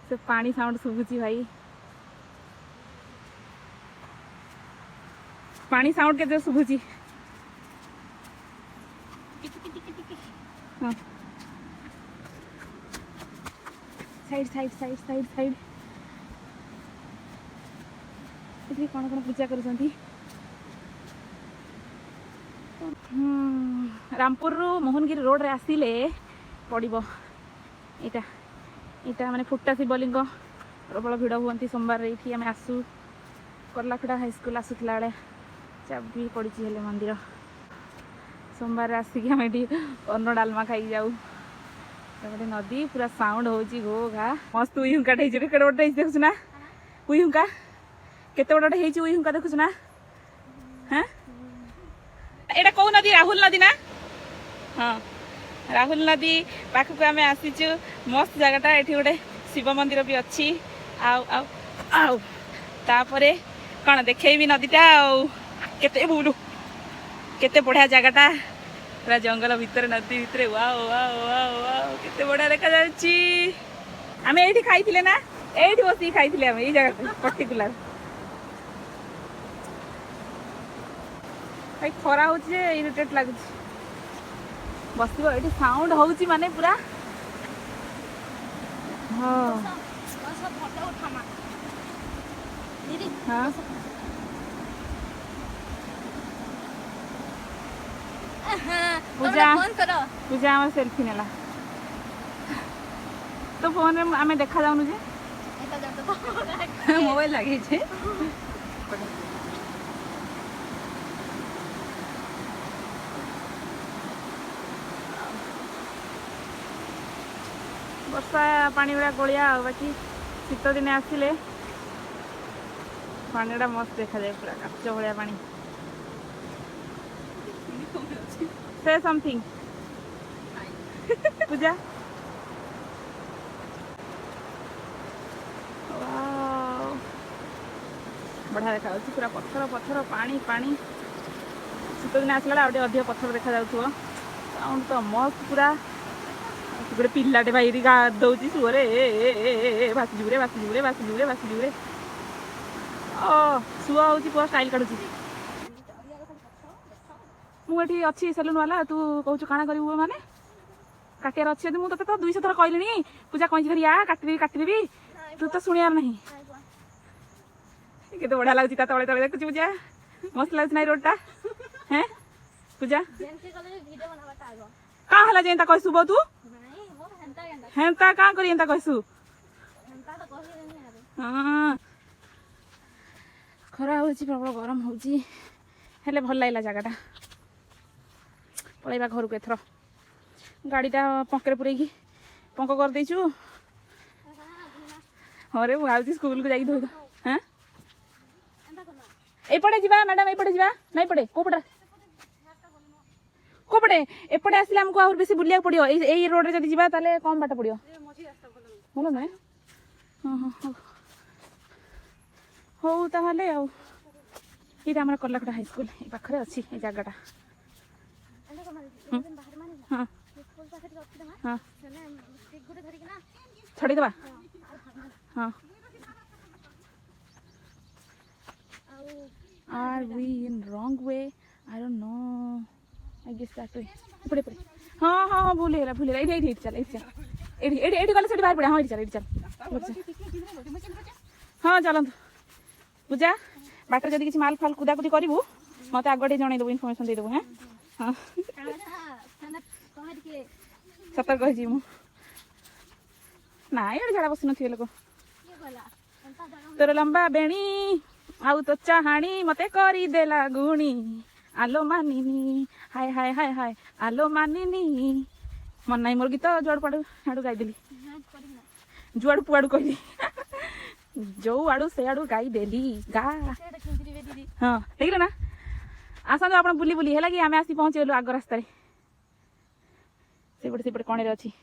से पानी साउंड शुभुची भाई पानी साउंड के शुभुची हाँ side side side side side ये कौन कौन पूजा कर रामपुर मोहनगिरी रोड रे आसिले पड़ो यहाँ यहाँ माने फुटा शिवलिंग प्रबल भिड़ हुई सोमवार ये आम आसू करलाखड़ा हाईस्कल आसूला बेले चाबी पड़ी हेले मंदिर सोमवार आसिक आम ये अन्न डालमा खाई जाऊ नदी पूरा साउंड हो घो घा मस्त उईहुंकाटे के गोटे देखुच ना उईहुंका केते बड़े होती उईहुंका देखुच ना हाँ एटा कौ नदी राहुल नदी ना हाँ राहुल नदी पाखक आम आसीचु मस्त जगटा ये गोटे शिव मंदिर भी अच्छी आउ आउ आउ तापरे कौन देखेबी नदीटा केते बुलू केते बढ़िया जगटा पूरा जंगल भितर नदी भितर वाओ वाओ वाओ वाओ केते बढ़िया देखा जाउची आमे एठी खाइथिले ना एठी बसी खाइथिले आमे ए जगह पर्टिकुलर भाई खरा होची जे इरिटेट लागुची बसिबो एठी साउंड होची माने पूरा हां सब फोटो उठामा दीदी हां पूजा पूजा आम सेल्फी नेला तो फोन में आम देखा जाऊनु जे मोबाइल लगे छे वर्षा पानी गुड़ा गोलिया बाकी शीत दिन आसिले पानी मस्त देखा जाए पूरा काच भाया पानी Say something. पूजा बढ़िया देखा पूरा पत्थर पत्थर पानी पानी शीत दिन आसला अधिक पत्थर देखा जाउथो साउंड तो मस्त पूरा गोटे पिलाटे भाई गाधौची सुअरे भासीजुरे भासीजुरे भासीजुरे भासीजुरे सुआ हूँ पुआ स्टाइल काढ़ुची मुझे अच्छी सेलून वाला तू कहू काଣା करू माने काटियार अच्छे मुझे तो 200 थर कहली पूजा कहीं धरी आ काटदेवी तू तो शुणियार नहीं केते बढ़िया लगुच तले तले देखुच पूजा मस्त लगुच ना रोडटा हैं पूजा का हला जेंता कहसु बो तू हेंता का करी हेंता कहसु हां खरा होची प्रबल गरम होची हेले भल लागला जगटा पलैबा घर को एथर गाड़ीटा पंकरे पुरेकी पंक कर देचु अरे भाजी स्कूल को जाई धोई दो हां एपटे जीवा मैडम एपटे जीवा नहीं पड़े कोपटे एपटे आसिले हमको और बेसी बुलिया पड़ियो एई रोड रे जदी जीवा ताले कम बाट पड़ियो बोलो ना हां हां हो ताले आ इटा हमर करलाखड़ा हाई स्कूल ए पाखरे अछि ए जगहटा हाँ हाँ छड़ी दबा हाँ Are we in wrong way? I don't know. I guess that way. पड़े पड़े हाँ हाँ हाँ भूले इधर चल इधर गले से बाहर पड़े हाँ इधर चल हाँ चलतु पूजा बाटर जब किसी माल फाल कुदाकुदी करू मत आगे जन देव इनफर्मेशन देदेबू हाँ हाँ सतर्क हो ना ये झाड़ा बस नी लोक तोर लंबा बेणी आउ तो चाहाणी मते करी देला गुणी आलो मानिनी हाय हाय हाय हाय आलो मानिनी मन नाई मोर गीत जुआड़ पाड़ू हाड़ू गाईदेली जुआड़ पुआड़ू कहली जो आड़ू से आड़ू गाईदेली गा हाँ देख ना आसतु आप बुली बुली है कि आम आसी पहुँचीगलु आग रास्त से पटे कणे अच्छी